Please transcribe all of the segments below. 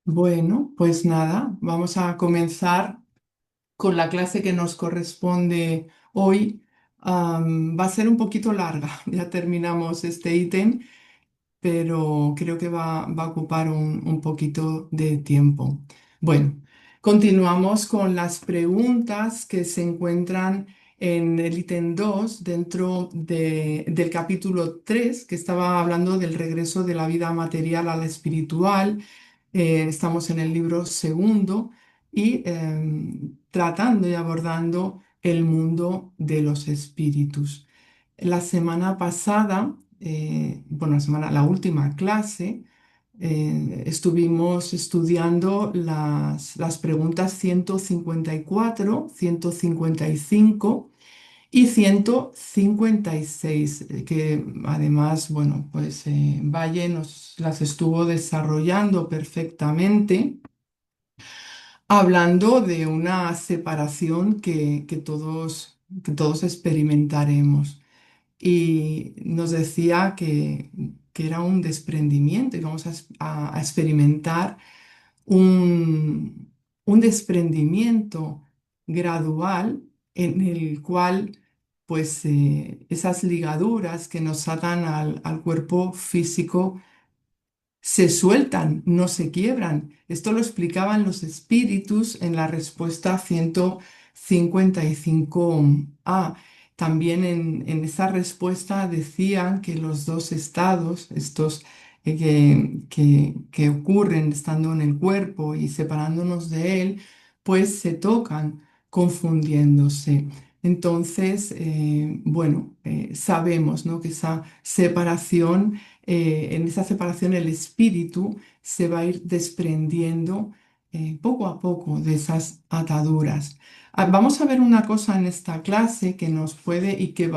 Bueno, pues nada, vamos a comenzar con la clase que nos corresponde hoy. Va a ser un poquito larga, ya terminamos este ítem, pero creo que va a ocupar un poquito de tiempo. Bueno, continuamos con las preguntas que se encuentran en el ítem 2 dentro del capítulo 3 que estaba hablando del regreso de la vida material a la espiritual. Estamos en el libro segundo y tratando y abordando el mundo de los espíritus. La semana pasada, bueno, la última clase, estuvimos estudiando las preguntas 154, 155 y 156, que además, bueno, pues Valle nos las estuvo desarrollando perfectamente, hablando de una separación que todos experimentaremos. Y nos decía que era un desprendimiento, y vamos a experimentar un, un desprendimiento gradual en el cual pues esas ligaduras que nos atan al cuerpo físico se sueltan, no se quiebran. Esto lo explicaban los espíritus en la respuesta 155A. También en esa respuesta decían que los dos estados, estos que ocurren estando en el cuerpo y separándonos de él, pues se tocan confundiéndose. Entonces, bueno, sabemos, ¿no?, que esa separación, en esa separación el espíritu se va a ir desprendiendo poco a poco de esas ataduras. Vamos a ver una cosa en esta clase que nos puede y que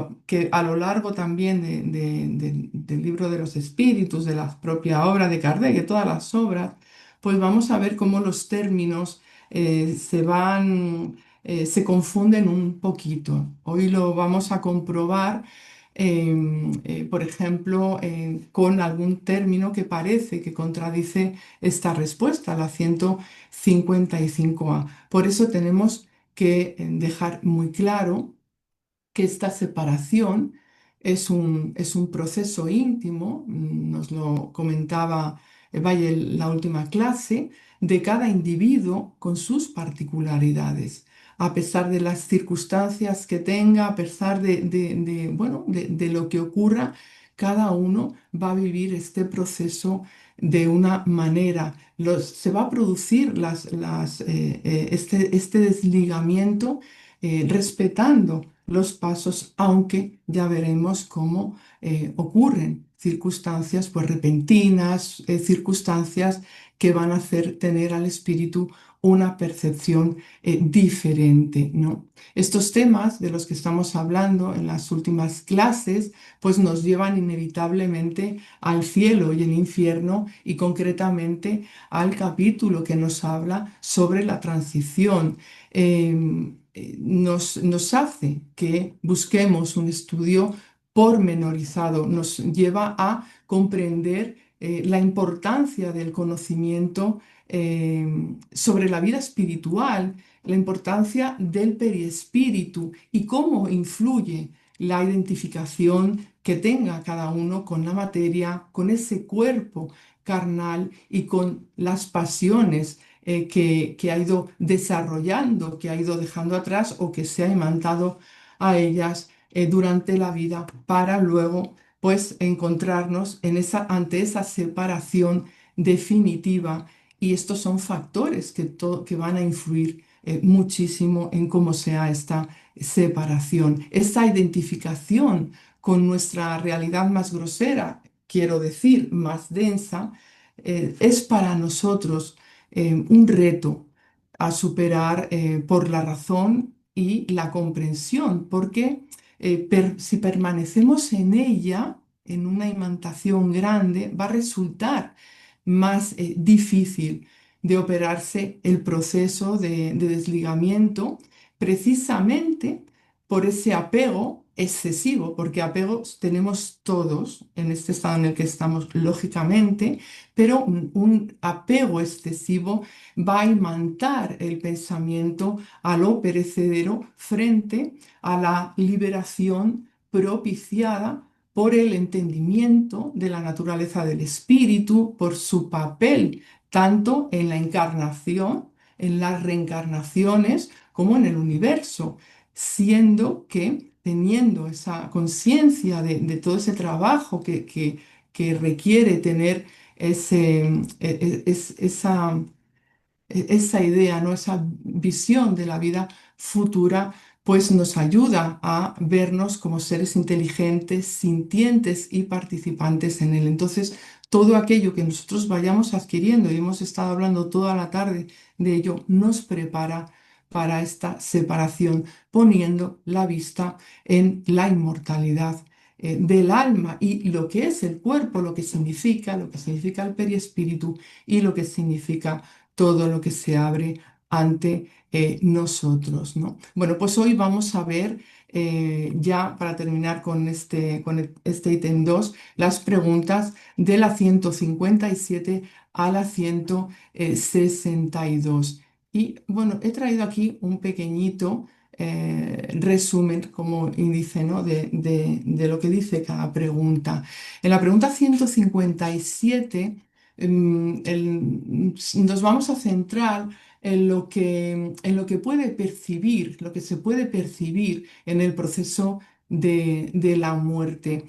a lo largo también del libro de los espíritus, de la propia obra de Kardec, de todas las obras, pues vamos a ver cómo los términos se confunden un poquito. Hoy lo vamos a comprobar, por ejemplo, con algún término que parece que contradice esta respuesta, la 155A. Por eso tenemos que dejar muy claro que esta separación es un proceso íntimo, nos lo comentaba Valle en la última clase, de cada individuo con sus particularidades. A pesar de las circunstancias que tenga, a pesar bueno, de lo que ocurra, cada uno va a vivir este proceso de una manera. Se va a producir este desligamiento, respetando los pasos, aunque ya veremos cómo ocurren circunstancias pues repentinas, circunstancias que van a hacer tener al espíritu una percepción diferente, ¿no? Estos temas de los que estamos hablando en las últimas clases pues nos llevan inevitablemente al cielo y el infierno, y concretamente al capítulo que nos habla sobre la transición. Nos hace que busquemos un estudio pormenorizado, nos lleva a comprender la importancia del conocimiento sobre la vida espiritual, la importancia del periespíritu y cómo influye la identificación que tenga cada uno con la materia, con ese cuerpo carnal y con las pasiones que ha ido desarrollando, que ha ido dejando atrás o que se ha imantado a ellas durante la vida, para luego pues encontrarnos ante esa separación definitiva. Y estos son factores que van a influir muchísimo en cómo sea esta separación, esa identificación con nuestra realidad más grosera, quiero decir, más densa. Es para nosotros un reto a superar por la razón y la comprensión, porque si permanecemos en ella, en una imantación grande, va a resultar más difícil de operarse el proceso de desligamiento, precisamente por ese apego excesivo, porque apegos tenemos todos en este estado en el que estamos, lógicamente, pero un apego excesivo va a imantar el pensamiento a lo perecedero frente a la liberación propiciada por el entendimiento de la naturaleza del espíritu, por su papel tanto en la encarnación, en las reencarnaciones, como en el universo, siendo que teniendo esa conciencia de todo ese trabajo que requiere tener esa esa idea, ¿no? Esa visión de la vida futura, pues nos ayuda a vernos como seres inteligentes, sintientes y participantes en él. Entonces, todo aquello que nosotros vayamos adquiriendo, y hemos estado hablando toda la tarde de ello, nos prepara para esta separación, poniendo la vista en la inmortalidad del alma y lo que es el cuerpo, lo que significa el perispíritu y lo que significa todo lo que se abre ante nosotros, ¿no? Bueno, pues hoy vamos a ver, ya para terminar con este ítem 2, las preguntas de la 157 a la 162. Y bueno, he traído aquí un pequeñito resumen como índice, ¿no? de lo que dice cada pregunta. En la pregunta 157 nos vamos a centrar en lo que puede percibir, lo que se puede percibir en el proceso de la muerte.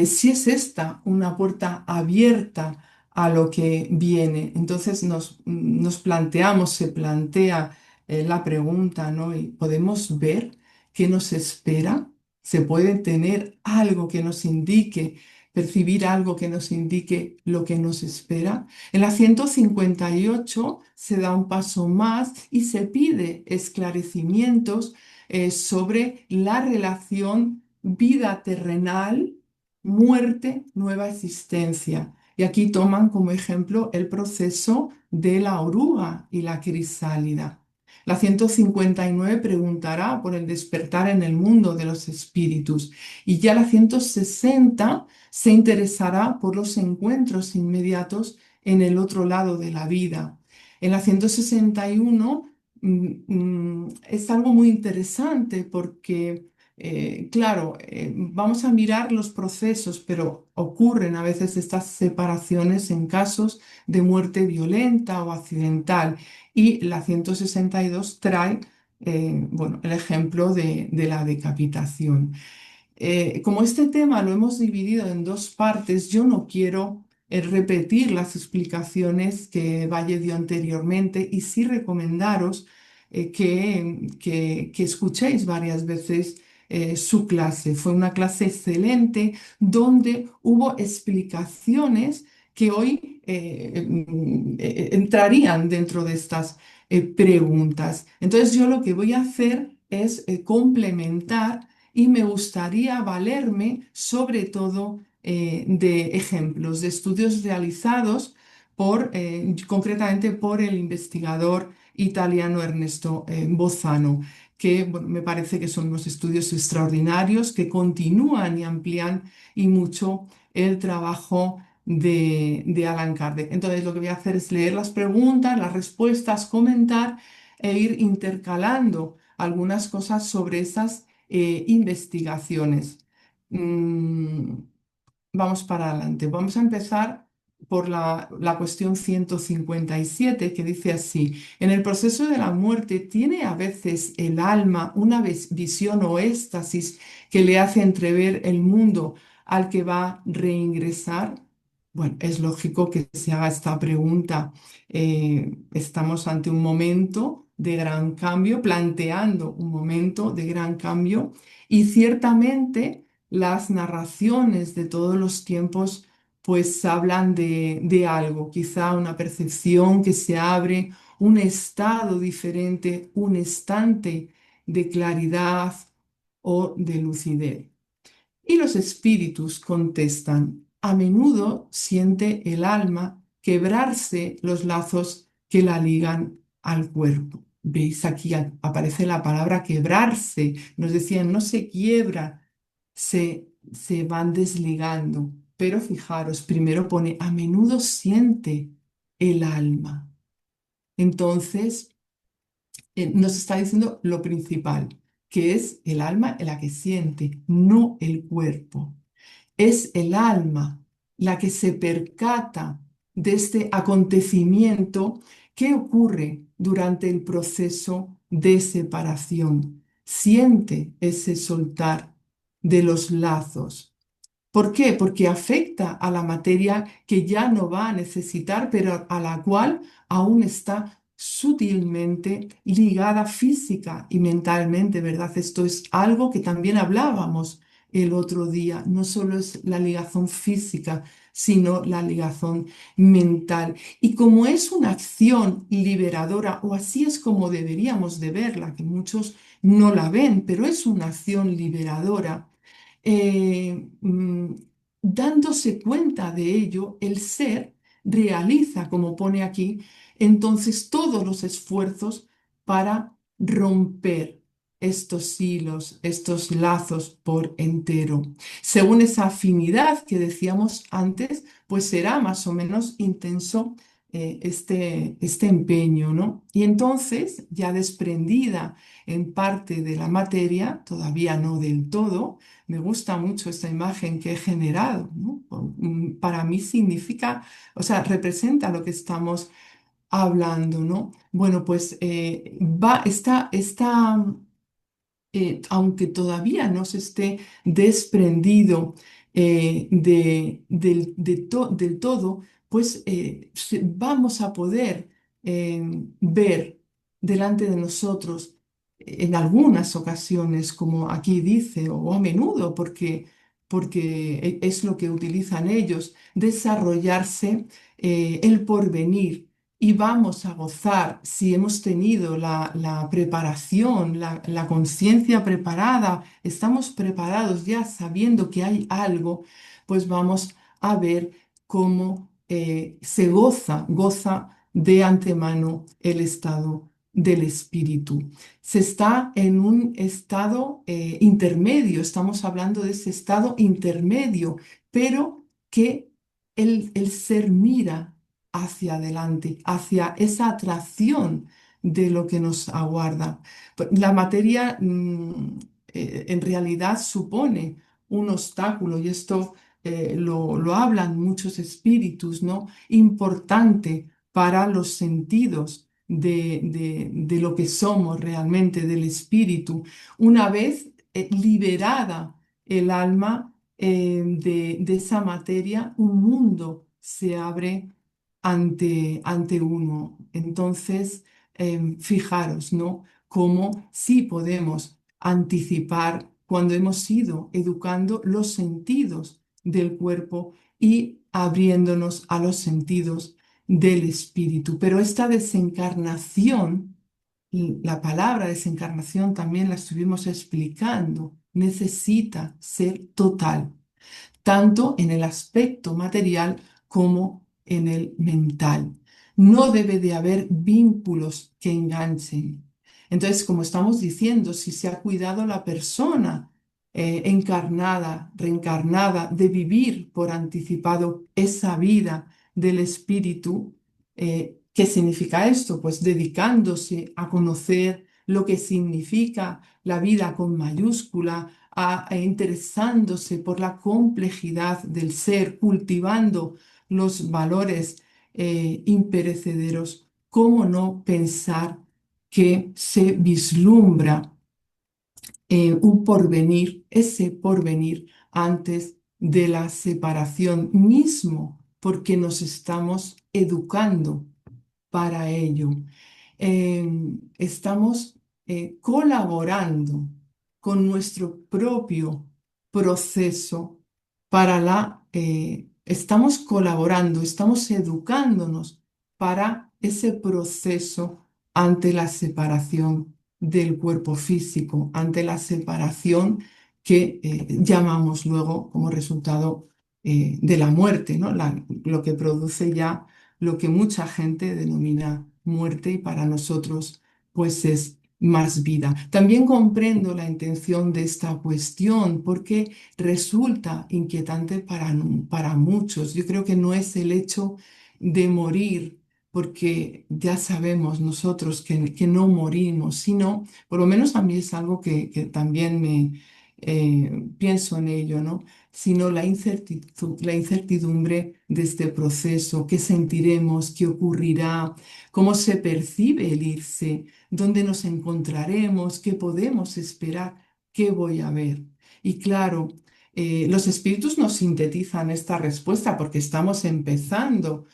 Si es esta una puerta abierta a lo que viene, entonces nos planteamos, se plantea la pregunta, ¿no? Y podemos ver qué nos espera. Se puede tener algo que nos indique, percibir algo que nos indique lo que nos espera. En la 158 se da un paso más y se pide esclarecimientos sobre la relación vida terrenal, muerte, nueva existencia. Y aquí toman como ejemplo el proceso de la oruga y la crisálida. La 159 preguntará por el despertar en el mundo de los espíritus. Y ya la 160 se interesará por los encuentros inmediatos en el otro lado de la vida. En la 161 es algo muy interesante porque, claro, vamos a mirar los procesos, pero ocurren a veces estas separaciones en casos de muerte violenta o accidental. Y la 162 trae, bueno, el ejemplo de la decapitación. Como este tema lo hemos dividido en dos partes, yo no quiero repetir las explicaciones que Valle dio anteriormente y sí recomendaros que escuchéis varias veces su clase. Fue una clase excelente donde hubo explicaciones que hoy entrarían dentro de estas preguntas. Entonces yo lo que voy a hacer es complementar y me gustaría valerme sobre todo de ejemplos, de estudios realizados concretamente por el investigador italiano Ernesto Bozzano, que bueno, me parece que son unos estudios extraordinarios que continúan y amplían y mucho el trabajo de Alan Kardec. Entonces, lo que voy a hacer es leer las preguntas, las respuestas, comentar e ir intercalando algunas cosas sobre esas investigaciones. Mm, Vamos para adelante. Vamos a empezar por la cuestión 157 que dice así, en el proceso de la muerte, ¿tiene a veces el alma una visión o éxtasis que le hace entrever el mundo al que va a reingresar? Bueno, es lógico que se haga esta pregunta. Estamos ante un momento de gran cambio, planteando un momento de gran cambio y ciertamente las narraciones de todos los tiempos pues hablan de algo, quizá una percepción que se abre, un estado diferente, un estante de claridad o de lucidez. Y los espíritus contestan, a menudo siente el alma quebrarse los lazos que la ligan al cuerpo. ¿Veis? Aquí aparece la palabra quebrarse. Nos decían, no se quiebra. se van desligando. Pero fijaros, primero pone, a menudo siente el alma. Entonces, nos está diciendo lo principal, que es el alma la que siente, no el cuerpo. Es el alma la que se percata de este acontecimiento que ocurre durante el proceso de separación. Siente ese soltar de los lazos. ¿Por qué? Porque afecta a la materia que ya no va a necesitar, pero a la cual aún está sutilmente ligada física y mentalmente, ¿verdad? Esto es algo que también hablábamos el otro día. No solo es la ligación física, sino la ligación mental. Y como es una acción liberadora, o así es como deberíamos de verla, que muchos no la ven, pero es una acción liberadora dándose cuenta de ello, el ser realiza, como pone aquí, entonces todos los esfuerzos para romper estos hilos, estos lazos por entero. Según esa afinidad que decíamos antes, pues será más o menos intenso este empeño, ¿no? Y entonces, ya desprendida en parte de la materia, todavía no del todo, me gusta mucho esta imagen que he generado, ¿no? Para mí significa, o sea, representa lo que estamos hablando, ¿no? Bueno, pues aunque todavía no se esté desprendido del todo, pues vamos a poder ver delante de nosotros en algunas ocasiones, como aquí dice, o a menudo, porque es lo que utilizan ellos, desarrollarse el porvenir y vamos a gozar si hemos tenido la preparación, la conciencia preparada, estamos preparados ya sabiendo que hay algo, pues vamos a ver cómo goza de antemano el estado del espíritu. Se está en un estado intermedio, estamos hablando de ese estado intermedio, pero que el ser mira hacia adelante, hacia esa atracción de lo que nos aguarda. La materia en realidad supone un obstáculo y esto lo hablan muchos espíritus, ¿no? Importante para los sentidos de lo que somos realmente, del espíritu. Una vez liberada el alma de esa materia, un mundo se abre ante uno. Entonces, fijaros, ¿no? Cómo sí podemos anticipar cuando hemos ido educando los sentidos del cuerpo y abriéndonos a los sentidos del espíritu. Pero esta desencarnación, y la palabra desencarnación también la estuvimos explicando, necesita ser total tanto en el aspecto material como en el mental. No debe de haber vínculos que enganchen. Entonces, como estamos diciendo, si se ha cuidado la persona encarnada, reencarnada, de vivir por anticipado esa vida del espíritu, ¿qué significa esto? Pues dedicándose a conocer lo que significa la vida con mayúscula, interesándose por la complejidad del ser, cultivando los valores imperecederos, ¿cómo no pensar que se vislumbra un porvenir, ese porvenir antes de la separación mismo, porque nos estamos educando para ello? Estamos colaborando con nuestro propio proceso estamos colaborando, estamos educándonos para ese proceso ante la separación del cuerpo físico, ante la separación que llamamos luego como resultado de la muerte, ¿no? Lo que produce ya lo que mucha gente denomina muerte y para nosotros pues es más vida. También comprendo la intención de esta cuestión porque resulta inquietante para muchos. Yo creo que no es el hecho de morir, porque ya sabemos nosotros que no morimos, sino, por lo menos a mí es algo que también me pienso en ello, ¿no? Sino la incertidumbre de este proceso, qué sentiremos, qué ocurrirá, cómo se percibe el irse, dónde nos encontraremos, qué podemos esperar, qué voy a ver. Y claro, los espíritus nos sintetizan esta respuesta porque estamos empezando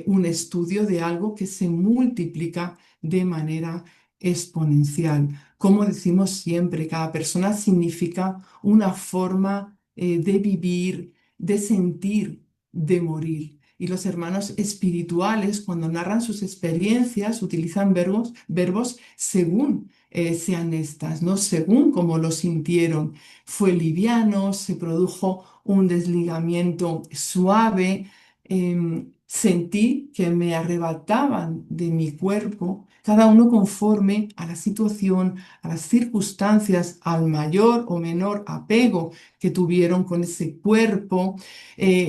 un estudio de algo que se multiplica de manera exponencial. Como decimos siempre, cada persona significa una forma de vivir, de sentir, de morir. Y los hermanos espirituales, cuando narran sus experiencias, utilizan verbos según sean estas, ¿no? Según como lo sintieron. Fue liviano, se produjo un desligamiento suave, sentí que me arrebataban de mi cuerpo, cada uno conforme a la situación, a las circunstancias, al mayor o menor apego que tuvieron con ese cuerpo,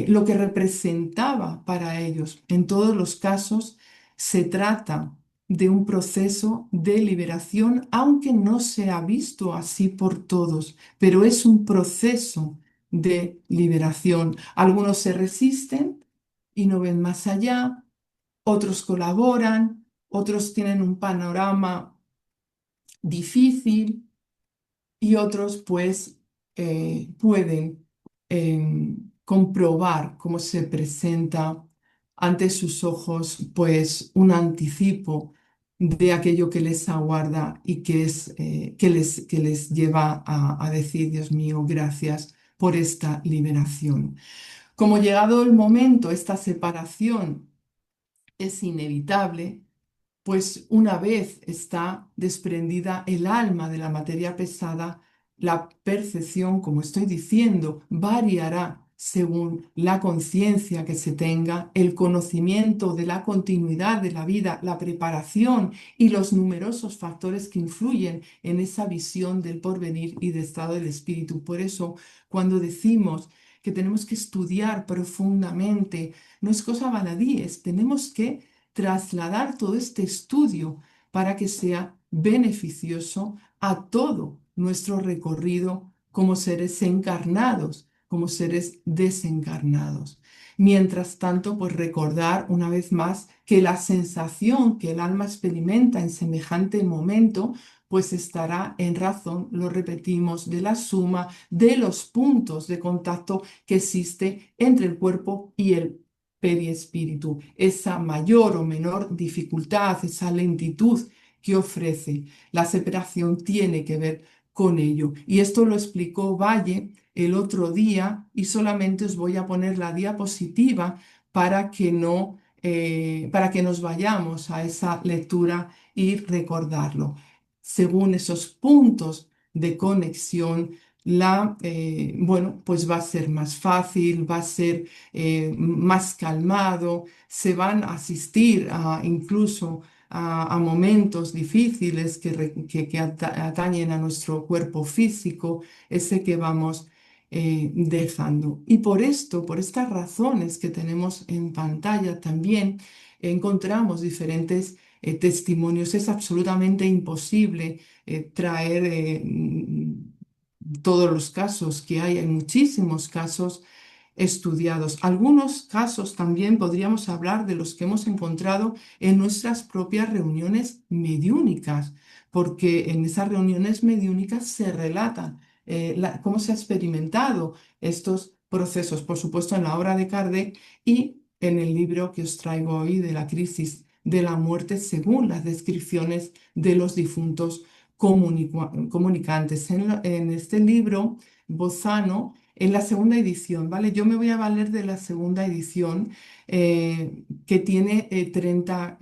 lo que representaba para ellos. En todos los casos se trata de un proceso de liberación, aunque no se ha visto así por todos, pero es un proceso de liberación. Algunos se resisten y no ven más allá, otros colaboran, otros tienen un panorama difícil y otros pues pueden comprobar cómo se presenta ante sus ojos pues un anticipo de aquello que les aguarda y que les lleva a decir, Dios mío, gracias por esta liberación. Como llegado el momento, esta separación es inevitable, pues una vez está desprendida el alma de la materia pesada, la percepción, como estoy diciendo, variará según la conciencia que se tenga, el conocimiento de la continuidad de la vida, la preparación y los numerosos factores que influyen en esa visión del porvenir y del estado del espíritu. Por eso, cuando decimos que tenemos que estudiar profundamente, no es cosa baladíes, tenemos que trasladar todo este estudio para que sea beneficioso a todo nuestro recorrido como seres encarnados, como seres desencarnados. Mientras tanto, pues recordar una vez más que la sensación que el alma experimenta en semejante momento, pues estará en razón, lo repetimos, de la suma de los puntos de contacto que existe entre el cuerpo y el perispíritu, esa mayor o menor dificultad, esa lentitud que ofrece. La separación tiene que ver con ello. Y esto lo explicó Valle el otro día y solamente os voy a poner la diapositiva para que no, para que nos vayamos a esa lectura y recordarlo. Según esos puntos de conexión, bueno, pues va a ser más fácil, va a ser más calmado, se van a asistir incluso a momentos difíciles que atañen a nuestro cuerpo físico, ese que vamos dejando. Y por esto, por estas razones que tenemos en pantalla, también encontramos diferentes testimonios. Es absolutamente imposible traer todos los casos que hay muchísimos casos estudiados. Algunos casos también podríamos hablar de los que hemos encontrado en nuestras propias reuniones mediúnicas, porque en esas reuniones mediúnicas se relatan cómo se ha experimentado estos procesos, por supuesto en la obra de Kardec y en el libro que os traigo hoy de la crisis de la muerte según las descripciones de los difuntos comunicantes. En este libro, Bozano, en la segunda edición, ¿vale? Yo me voy a valer de la segunda edición que tiene 30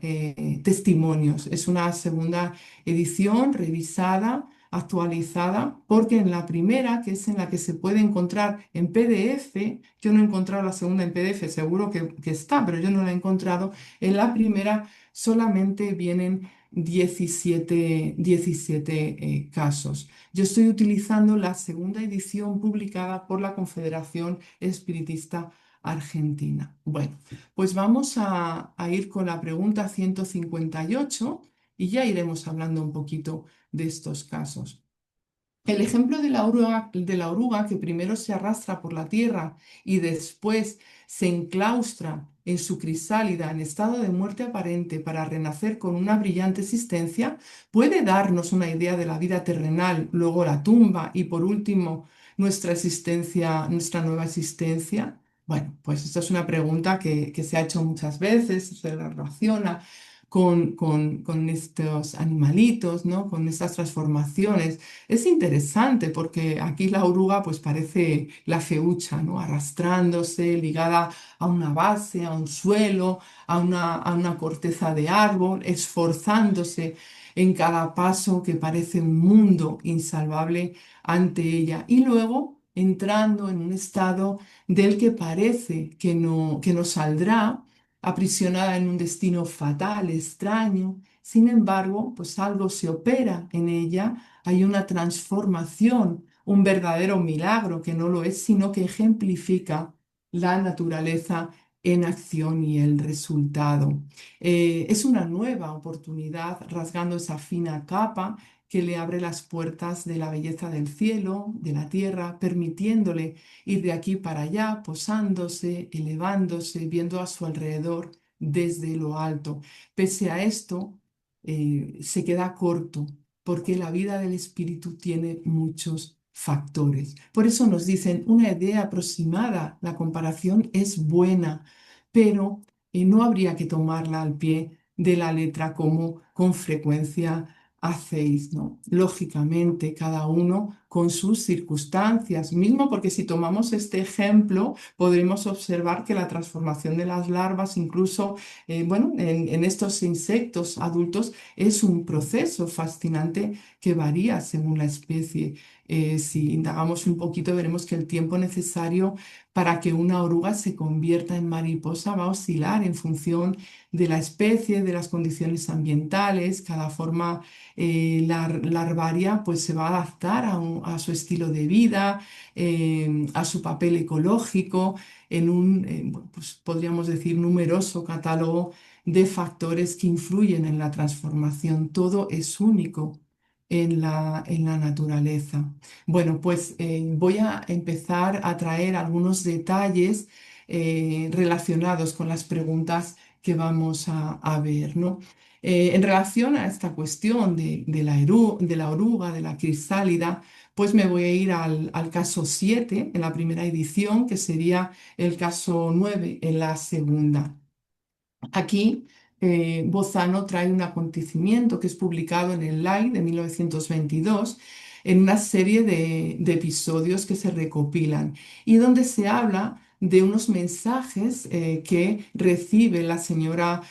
testimonios. Es una segunda edición revisada actualizada, porque en la primera, que es en la que se puede encontrar en PDF, yo no he encontrado la segunda en PDF, seguro que está, pero yo no la he encontrado. En la primera solamente vienen 17 casos. Yo estoy utilizando la segunda edición publicada por la Confederación Espiritista Argentina. Bueno, pues vamos a ir con la pregunta 158 y ya iremos hablando un poquito de estos casos. El ejemplo de la oruga que primero se arrastra por la tierra y después se enclaustra en su crisálida en estado de muerte aparente para renacer con una brillante existencia, puede darnos una idea de la vida terrenal, luego la tumba y por último nuestra existencia, nuestra nueva existencia. Bueno, pues esta es una pregunta que se ha hecho muchas veces, se relaciona con estos animalitos, ¿no? Con estas transformaciones. Es interesante porque aquí la oruga pues parece la feucha, ¿no? Arrastrándose, ligada a una base, a un suelo, a una corteza de árbol, esforzándose en cada paso que parece un mundo insalvable ante ella. Y luego entrando en un estado del que parece que no saldrá, aprisionada en un destino fatal, extraño. Sin embargo, pues algo se opera en ella, hay una transformación, un verdadero milagro que no lo es, sino que ejemplifica la naturaleza en acción y el resultado. Es una nueva oportunidad rasgando esa fina capa que le abre las puertas de la belleza del cielo, de la tierra, permitiéndole ir de aquí para allá, posándose, elevándose, viendo a su alrededor desde lo alto. Pese a esto, se queda corto porque la vida del espíritu tiene muchos factores. Por eso nos dicen una idea aproximada, la comparación es buena, pero no habría que tomarla al pie de la letra como con frecuencia hacéis, ¿no? Lógicamente, cada uno con sus circunstancias, mismo porque si tomamos este ejemplo, podremos observar que la transformación de las larvas, incluso, bueno, en estos insectos adultos, es un proceso fascinante que varía según la especie. Si indagamos un poquito, veremos que el tiempo necesario para que una oruga se convierta en mariposa va a oscilar en función de la especie, de las condiciones ambientales. Cada forma larvaria pues se va a adaptar a su estilo de vida, a su papel ecológico, en un, bueno, pues podríamos decir, numeroso catálogo de factores que influyen en la transformación. Todo es único en la naturaleza. Bueno, pues voy a empezar a traer algunos detalles relacionados con las preguntas que vamos a ver, ¿no? En relación a esta cuestión de la oruga, de la crisálida, pues me voy a ir al caso 7 en la primera edición, que sería el caso 9 en la segunda. Aquí, Bozano trae un acontecimiento que es publicado en el Live de 1922 en una serie de episodios que se recopilan y donde se habla de unos mensajes que recibe la señora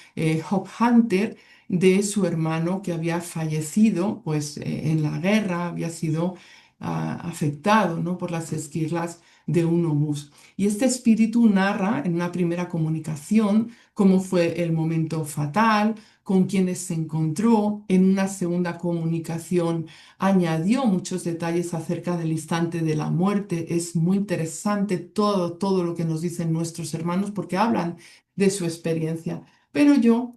Hog Hunter de su hermano que había fallecido pues, en la guerra, había sido afectado, ¿no? por las esquirlas de un obús. Y este espíritu narra en una primera comunicación cómo fue el momento fatal, con quienes se encontró. En una segunda comunicación añadió muchos detalles acerca del instante de la muerte. Es muy interesante todo lo que nos dicen nuestros hermanos porque hablan de su experiencia. Pero yo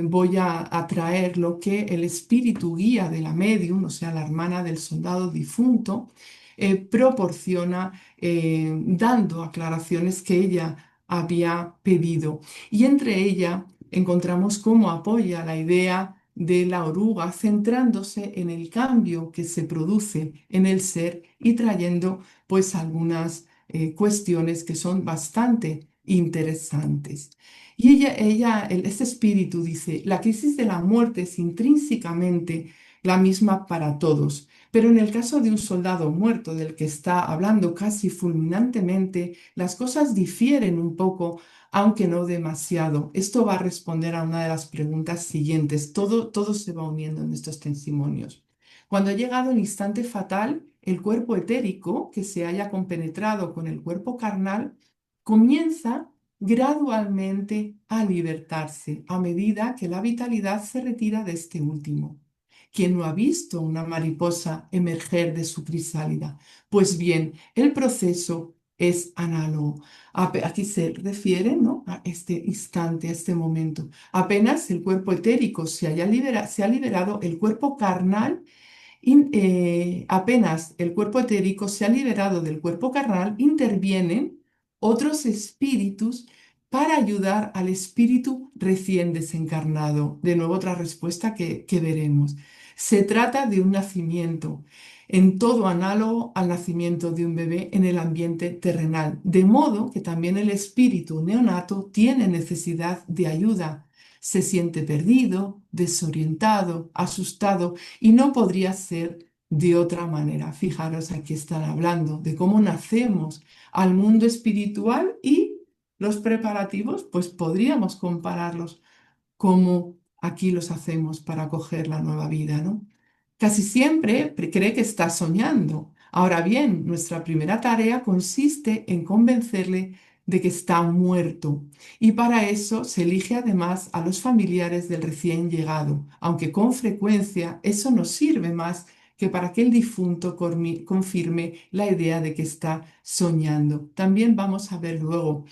voy a traer lo que el espíritu guía de la medium, o sea, la hermana del soldado difunto, proporciona dando aclaraciones que ella había pedido. Y entre ella encontramos cómo apoya la idea de la oruga, centrándose en el cambio que se produce en el ser y trayendo pues algunas cuestiones que son bastante interesantes. Y este espíritu dice, la crisis de la muerte es intrínsecamente la misma para todos, pero en el caso de un soldado muerto del que está hablando casi fulminantemente, las cosas difieren un poco, aunque no demasiado. Esto va a responder a una de las preguntas siguientes. Todo se va uniendo en estos testimonios. Cuando ha llegado el instante fatal, el cuerpo etérico que se haya compenetrado con el cuerpo carnal comienza gradualmente a libertarse a medida que la vitalidad se retira de este último. ¿Quién no ha visto una mariposa emerger de su crisálida? Pues bien, el proceso es análogo. Aquí se refiere, ¿no?, a este instante, a este momento. Apenas el cuerpo etérico se ha liberado, el cuerpo carnal apenas el cuerpo etérico se ha liberado del cuerpo carnal, intervienen otros espíritus para ayudar al espíritu recién desencarnado. De nuevo, otra respuesta que veremos. Se trata de un nacimiento, en todo análogo al nacimiento de un bebé en el ambiente terrenal, de modo que también el espíritu neonato tiene necesidad de ayuda. Se siente perdido, desorientado, asustado y no podría ser de otra manera. Fijaros, aquí están hablando de cómo nacemos al mundo espiritual y los preparativos, pues podríamos compararlos como aquí los hacemos para acoger la nueva vida, ¿no? Casi siempre cree que está soñando. Ahora bien, nuestra primera tarea consiste en convencerle de que está muerto y para eso se elige además a los familiares del recién llegado, aunque con frecuencia eso no sirve más que para que el difunto confirme la idea de que está soñando. También vamos a ver luego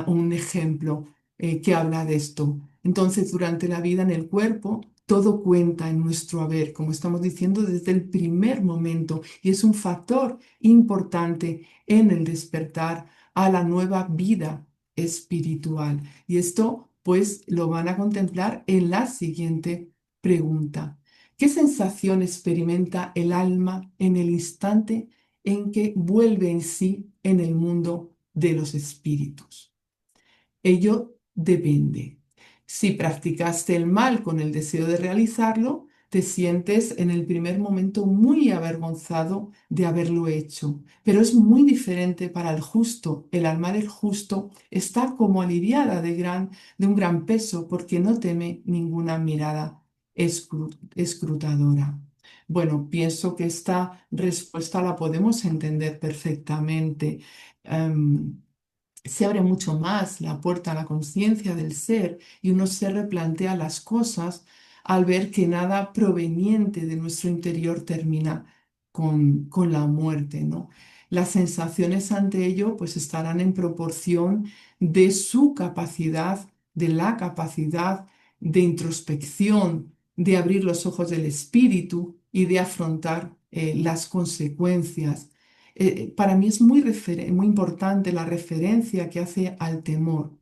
un ejemplo que habla de esto. Entonces, durante la vida en el cuerpo, todo cuenta en nuestro haber, como estamos diciendo desde el primer momento, y es un factor importante en el despertar a la nueva vida espiritual. Y esto, pues, lo van a contemplar en la siguiente pregunta. ¿Qué sensación experimenta el alma en el instante en que vuelve en sí en el mundo de los espíritus? Ello depende. Si practicaste el mal con el deseo de realizarlo, te sientes en el primer momento muy avergonzado de haberlo hecho. Pero es muy diferente para el justo. El alma del justo está como aliviada de un gran peso porque no teme ninguna mirada escrutadora. Bueno, pienso que esta respuesta la podemos entender perfectamente. Em, Se abre mucho más la puerta a la conciencia del ser y uno se replantea las cosas al ver que nada proveniente de nuestro interior termina con la muerte, ¿no? Las sensaciones ante ello pues estarán en proporción de su capacidad, de la capacidad de introspección, de abrir los ojos del espíritu y de afrontar las consecuencias. Para mí es muy importante la referencia que hace al temor.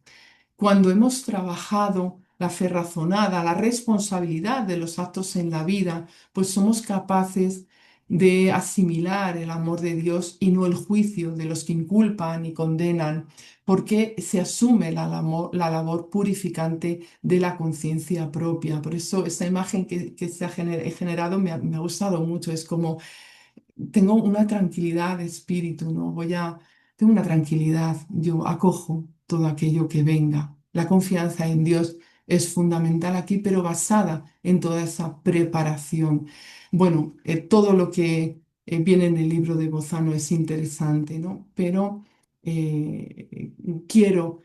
Cuando hemos trabajado la fe razonada, la responsabilidad de los actos en la vida, pues somos capaces de asimilar el amor de Dios y no el juicio de los que inculpan y condenan, porque se asume la labor purificante de la conciencia propia. Por eso esa imagen que he generado me ha gustado mucho. Es como tengo una tranquilidad de espíritu, ¿no? Tengo una tranquilidad, yo acojo todo aquello que venga. La confianza en Dios es fundamental aquí, pero basada en toda esa preparación. Bueno, todo lo que viene en el libro de Bozano es interesante, ¿no? Pero quiero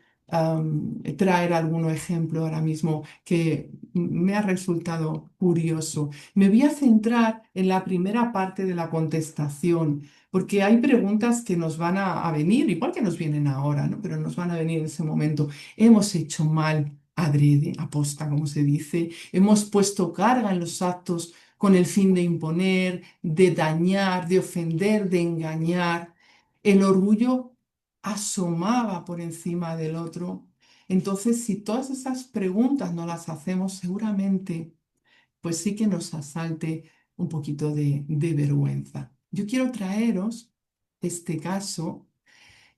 traer algún ejemplo ahora mismo que me ha resultado curioso. Me voy a centrar en la primera parte de la contestación, porque hay preguntas que nos van a venir, igual que nos vienen ahora, ¿no? Pero nos van a venir en ese momento. ¿Hemos hecho mal adrede, aposta, como se dice? ¿Hemos puesto carga en los actos con el fin de imponer, de dañar, de ofender, de engañar? El orgullo asomaba por encima del otro. Entonces, si todas esas preguntas no las hacemos, seguramente pues sí que nos asalte un poquito de vergüenza. Yo quiero traeros este caso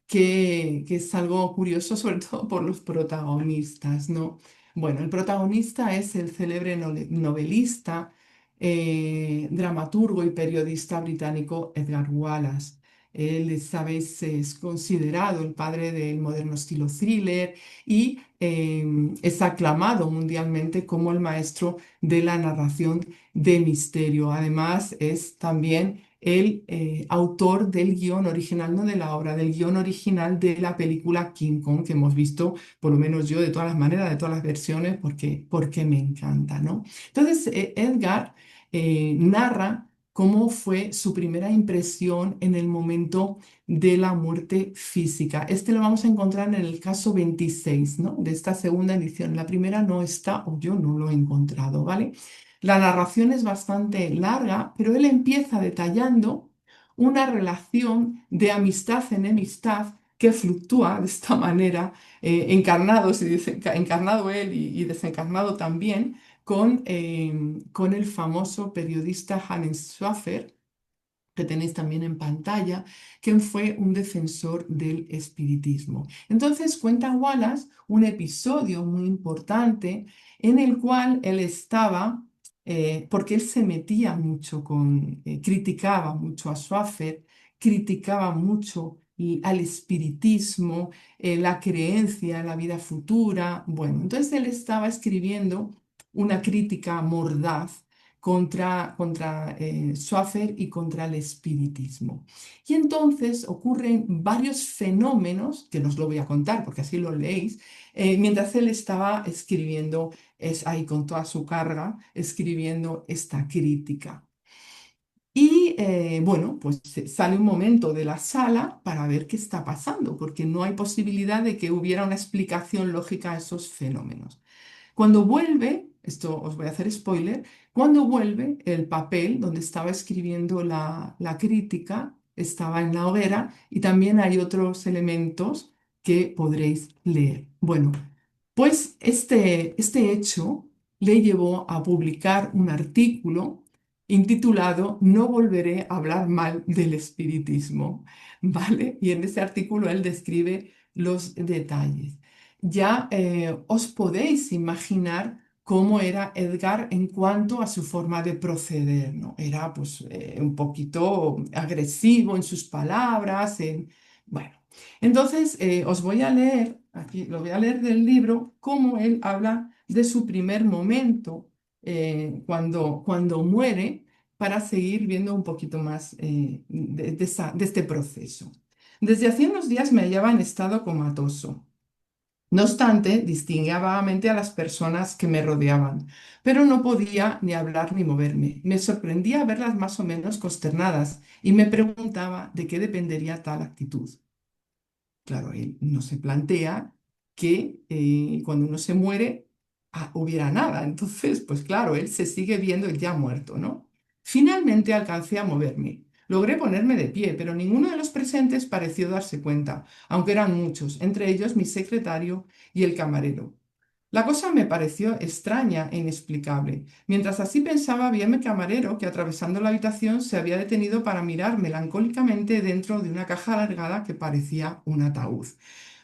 que es algo curioso, sobre todo por los protagonistas, ¿no? Bueno, el protagonista es el célebre novelista, dramaturgo y periodista británico Edgar Wallace, Él, sabéis, es considerado el padre del moderno estilo thriller y es aclamado mundialmente como el maestro de la narración de misterio. Además, es también el autor del guión original, no de la obra, del guión original de la película King Kong, que hemos visto, por lo menos yo, de todas las maneras, de todas las versiones, porque me encanta, ¿no? Entonces, Edgar narra cómo fue su primera impresión en el momento de la muerte física. Este lo vamos a encontrar en el caso 26, ¿no? De esta segunda edición. La primera no está, o yo no lo he encontrado, ¿vale? La narración es bastante larga, pero él empieza detallando una relación de amistad-enemistad que fluctúa de esta manera, encarnado él y desencarnado también, con el famoso periodista Hannes Schaffer, que tenéis también en pantalla, quien fue un defensor del espiritismo. Entonces cuenta Wallace un episodio muy importante en el cual él estaba, porque él se metía mucho criticaba mucho a Schaffer, criticaba mucho al espiritismo, la creencia en la vida futura. Bueno, entonces él estaba escribiendo una crítica mordaz contra Schaffer y contra el espiritismo. Y entonces ocurren varios fenómenos, que no os lo voy a contar porque así lo leéis, mientras él estaba escribiendo, es ahí con toda su carga, escribiendo esta crítica. Y bueno, pues sale un momento de la sala para ver qué está pasando, porque no hay posibilidad de que hubiera una explicación lógica a esos fenómenos. Cuando vuelve, esto os voy a hacer spoiler, cuando vuelve el papel donde estaba escribiendo la crítica estaba en la hoguera y también hay otros elementos que podréis leer. Bueno, pues este hecho le llevó a publicar un artículo intitulado No volveré a hablar mal del espiritismo, ¿vale? Y en ese artículo él describe los detalles. Ya os podéis imaginar cómo era Edgar en cuanto a su forma de proceder, ¿no? Era pues un poquito agresivo en sus palabras, bueno. Entonces os voy a leer, aquí lo voy a leer del libro, cómo él habla de su primer momento cuando muere para seguir viendo un poquito más de este proceso. Desde hacía unos días me hallaba en estado comatoso. No obstante, distinguía vagamente a las personas que me rodeaban, pero no podía ni hablar ni moverme. Me sorprendía verlas más o menos consternadas y me preguntaba de qué dependería tal actitud. Claro, él no se plantea que cuando uno se muere hubiera nada. Entonces, pues claro, él se sigue viendo ya muerto, ¿no? Finalmente alcancé a moverme. Logré ponerme de pie, pero ninguno de los presentes pareció darse cuenta, aunque eran muchos, entre ellos mi secretario y el camarero. La cosa me pareció extraña e inexplicable. Mientras así pensaba, vi a mi camarero que atravesando la habitación se había detenido para mirar melancólicamente dentro de una caja alargada que parecía un ataúd.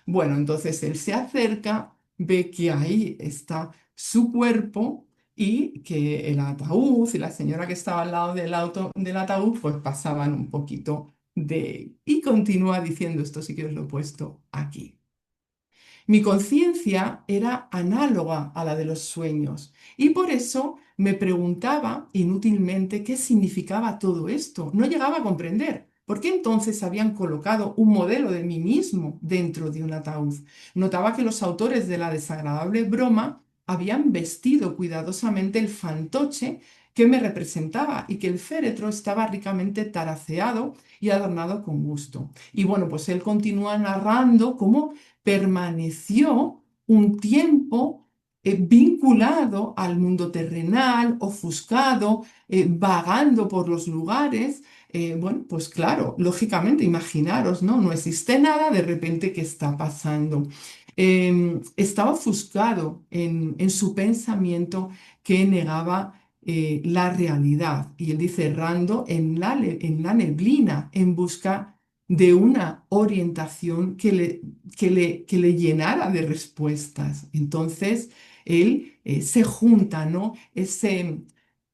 Bueno, entonces él se acerca, ve que ahí está su cuerpo y que el ataúd y la señora que estaba al lado del ataúd pues pasaban un poquito de... Y continúa diciendo, esto sí que os lo he puesto aquí. Mi conciencia era análoga a la de los sueños y por eso me preguntaba inútilmente qué significaba todo esto. No llegaba a comprender. ¿Por qué entonces habían colocado un modelo de mí mismo dentro de un ataúd? Notaba que los autores de la desagradable broma habían vestido cuidadosamente el fantoche que me representaba y que el féretro estaba ricamente taraceado y adornado con gusto. Y bueno, pues él continúa narrando cómo permaneció un tiempo vinculado al mundo terrenal, ofuscado, vagando por los lugares. Bueno, pues claro, lógicamente, imaginaros, ¿no? No existe nada, de repente, ¿qué está pasando? Estaba ofuscado en su pensamiento que negaba la realidad. Y él dice, errando en la neblina en busca de una orientación que le llenara de respuestas. Entonces, él se junta, ¿no?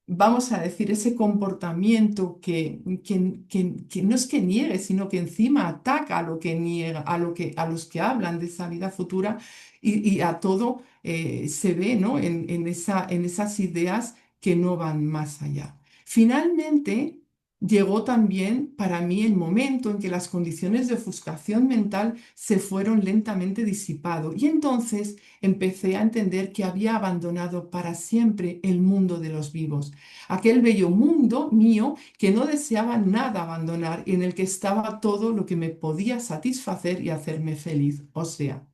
vamos a decir, ese comportamiento que no es que niegue, sino que encima ataca a lo que niega, a los que hablan de esa vida futura y a todo se ve, ¿no? En esas ideas que no van más allá. Finalmente, llegó también para mí el momento en que las condiciones de ofuscación mental se fueron lentamente disipando y entonces empecé a entender que había abandonado para siempre el mundo de los vivos, aquel bello mundo mío que no deseaba nada abandonar y en el que estaba todo lo que me podía satisfacer y hacerme feliz. O sea,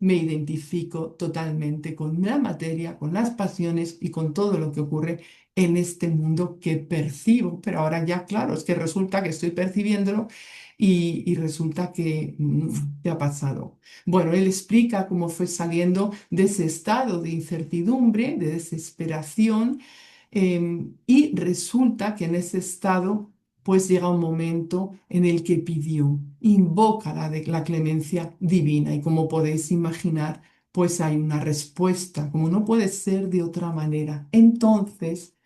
me identifico totalmente con la materia, con las pasiones y con todo lo que ocurre en este mundo que percibo. Pero ahora ya, claro, es que resulta que estoy percibiéndolo y resulta que ha pasado. Bueno, él explica cómo fue saliendo de ese estado de incertidumbre, de desesperación, y resulta que en ese estado pues llega un momento en el que pidió, invoca la clemencia divina y como podéis imaginar, pues hay una respuesta, como no puede ser de otra manera. Entonces,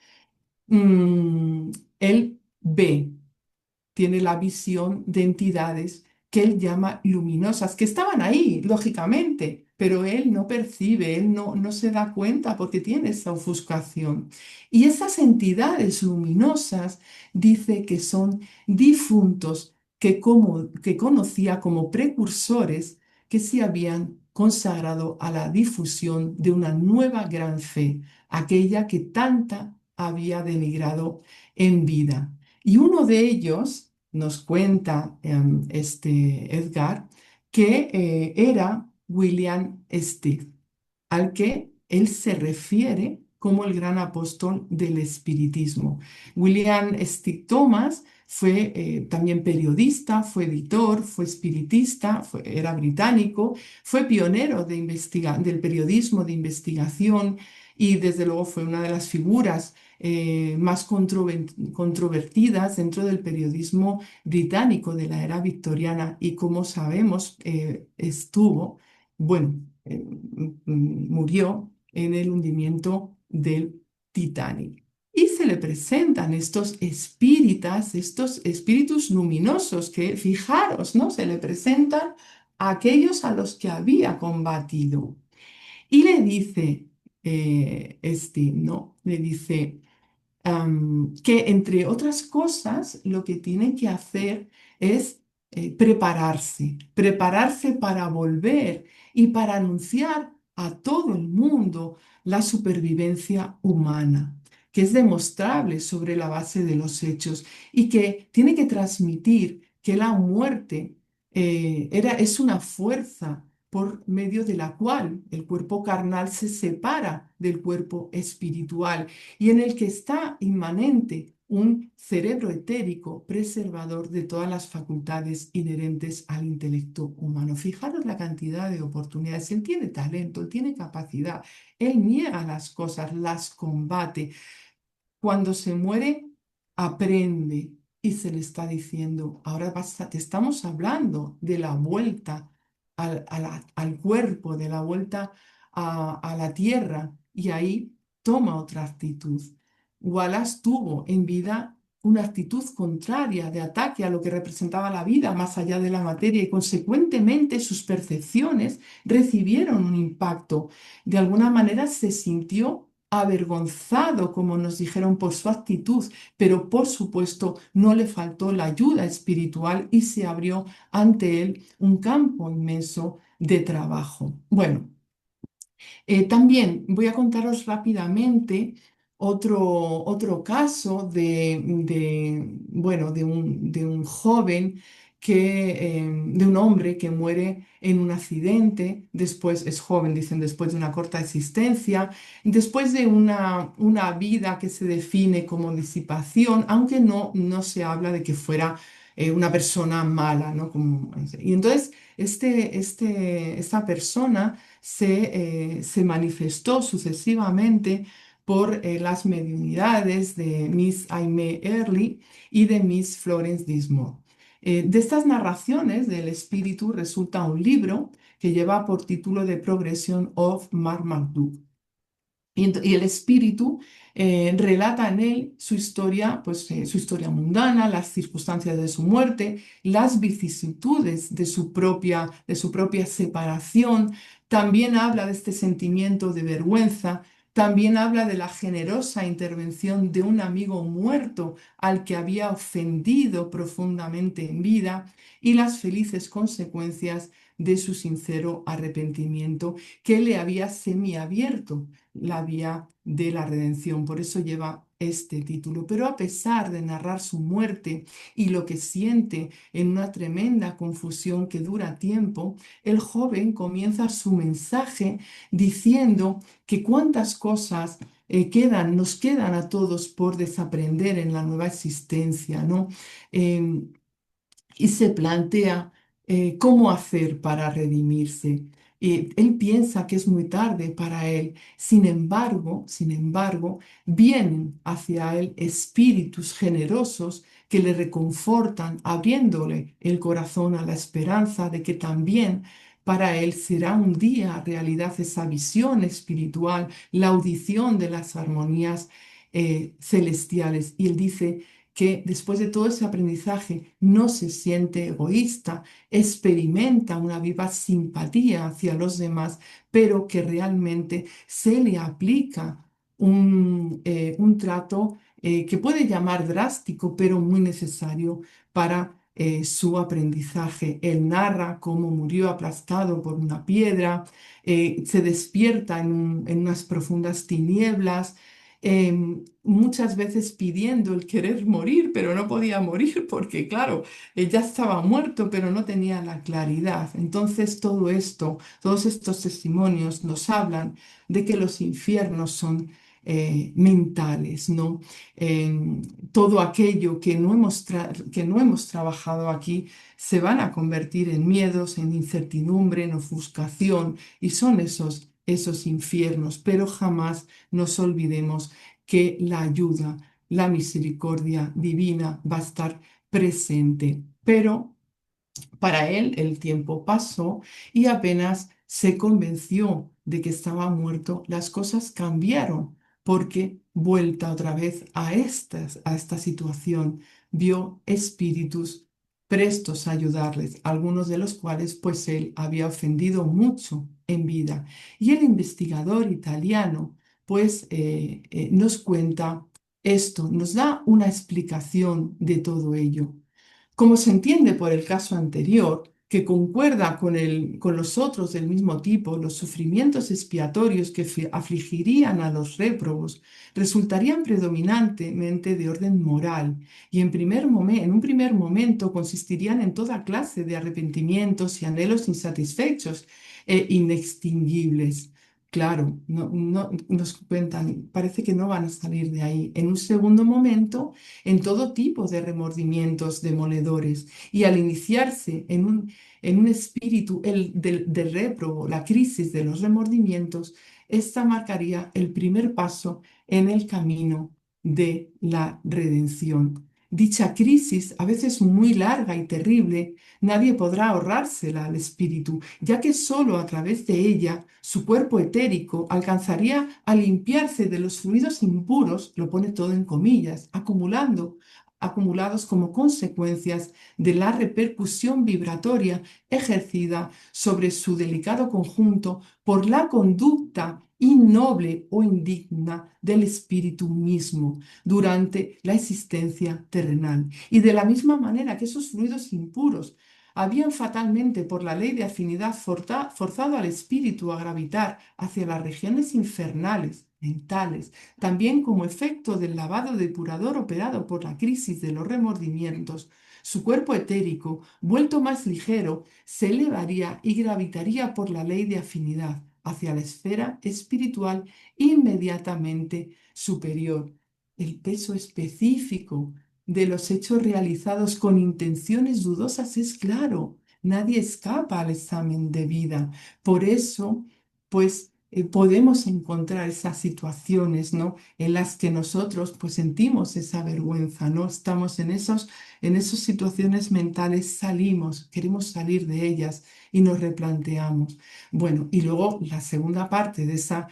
mm, él ve, tiene la visión de entidades que él llama luminosas, que estaban ahí, lógicamente, pero él no percibe, él no se da cuenta porque tiene esa ofuscación. Y esas entidades luminosas dice que son difuntos que conocía como precursores que se habían consagrado a la difusión de una nueva gran fe, aquella que tanta había denigrado en vida. Y uno de ellos nos cuenta Edgar que era William Steig, al que él se refiere como el gran apóstol del espiritismo. William Steig Thomas fue también periodista, fue editor, fue espiritista, era británico, fue pionero del periodismo de investigación y desde luego fue una de las figuras más controvertidas dentro del periodismo británico de la era victoriana y como sabemos bueno, murió en el hundimiento del Titanic. Y se le presentan estos espíritas, estos espíritus luminosos que, fijaros, ¿no? Se le presentan a aquellos a los que había combatido. Y le dice, ¿no? Le dice, que entre otras cosas lo que tiene que hacer es prepararse para volver y para anunciar a todo el mundo la supervivencia humana, que es demostrable sobre la base de los hechos y que tiene que transmitir que la muerte es una fuerza por medio de la cual el cuerpo carnal se separa del cuerpo espiritual y en el que está inmanente un cerebro etérico preservador de todas las facultades inherentes al intelecto humano. Fijaros la cantidad de oportunidades. Él tiene talento, él tiene capacidad, él niega las cosas, las combate. Cuando se muere, aprende y se le está diciendo, ahora basta, te estamos hablando de la vuelta al cuerpo, de la vuelta a la tierra, y ahí toma otra actitud. Wallace tuvo en vida una actitud contraria de ataque a lo que representaba la vida más allá de la materia y consecuentemente sus percepciones recibieron un impacto. De alguna manera se sintió avergonzado, como nos dijeron, por su actitud, pero por supuesto no le faltó la ayuda espiritual y se abrió ante él un campo inmenso de trabajo. Bueno, también voy a contaros rápidamente otro caso bueno, de un joven de un hombre que muere en un accidente, después es joven, dicen, después de una corta existencia, después de una vida que se define como disipación, aunque no se habla de que fuera una persona mala, ¿no? Y entonces, esta persona se manifestó sucesivamente por las mediunidades de Miss Aimee Early y de Miss Florence Dismore. De estas narraciones del espíritu resulta un libro que lleva por título The Progression of Marmaduke. Y el espíritu relata en él su historia, pues su historia mundana, las circunstancias de su muerte, las vicisitudes de su propia separación. También habla de este sentimiento de vergüenza. También habla de la generosa intervención de un amigo muerto al que había ofendido profundamente en vida y las felices consecuencias de su sincero arrepentimiento que le había semiabierto la vía de la redención. Por eso lleva este título. Pero a pesar de narrar su muerte y lo que siente en una tremenda confusión que dura tiempo, el joven comienza su mensaje diciendo que cuántas cosas nos quedan a todos por desaprender en la nueva existencia, ¿no? Em, y se plantea cómo hacer para redimirse. Él piensa que es muy tarde para él. Sin embargo, vienen hacia él espíritus generosos que le reconfortan, abriéndole el corazón a la esperanza de que también para él será un día realidad esa visión espiritual, la audición de las armonías celestiales. Y él dice, que después de todo ese aprendizaje no se siente egoísta, experimenta una viva simpatía hacia los demás, pero que realmente se le aplica un trato que puede llamar drástico, pero muy necesario para su aprendizaje. Él narra cómo murió aplastado por una piedra, se despierta en unas profundas tinieblas, muchas veces pidiendo el querer morir, pero no podía morir porque, claro, ya estaba muerto, pero no tenía la claridad. Entonces, todo esto, todos estos testimonios nos hablan de que los infiernos son mentales, ¿no? Todo aquello que no hemos trabajado aquí se van a convertir en miedos, en incertidumbre, en ofuscación, y son esos infiernos, pero jamás nos olvidemos que la ayuda, la misericordia divina va a estar presente. Pero para él el tiempo pasó y apenas se convenció de que estaba muerto, las cosas cambiaron porque vuelta otra vez a esta situación, vio espíritus prestos a ayudarles, algunos de los cuales pues él había ofendido mucho en vida. Y el investigador italiano pues nos cuenta esto, nos da una explicación de todo ello. Como se entiende por el caso anterior, que concuerda con los otros del mismo tipo, los sufrimientos expiatorios que afligirían a los réprobos resultarían predominantemente de orden moral y en un primer momento consistirían en toda clase de arrepentimientos y anhelos insatisfechos e inextinguibles. Claro, nos cuentan, parece que no van a salir de ahí. En un segundo momento, en todo tipo de remordimientos demoledores. Y al iniciarse en un espíritu del réprobo, la crisis de los remordimientos, esta marcaría el primer paso en el camino de la redención. Dicha crisis, a veces muy larga y terrible, nadie podrá ahorrársela al espíritu, ya que sólo a través de ella su cuerpo etérico alcanzaría a limpiarse de los fluidos impuros, lo pone todo en comillas, acumulados como consecuencias de la repercusión vibratoria ejercida sobre su delicado conjunto por la conducta innoble o indigna del espíritu mismo durante la existencia terrenal. Y de la misma manera que esos fluidos impuros habían fatalmente por la ley de afinidad forzado al espíritu a gravitar hacia las regiones infernales, mentales, también como efecto del lavado depurador operado por la crisis de los remordimientos, su cuerpo etérico, vuelto más ligero, se elevaría y gravitaría por la ley de afinidad hacia la esfera espiritual inmediatamente superior. El peso específico de los hechos realizados con intenciones dudosas es claro. Nadie escapa al examen de vida. Por eso, pues, podemos encontrar esas situaciones, ¿no? En las que nosotros pues sentimos esa vergüenza, ¿no? Estamos en esas situaciones mentales, salimos, queremos salir de ellas y nos replanteamos. Bueno, y luego la segunda parte de esa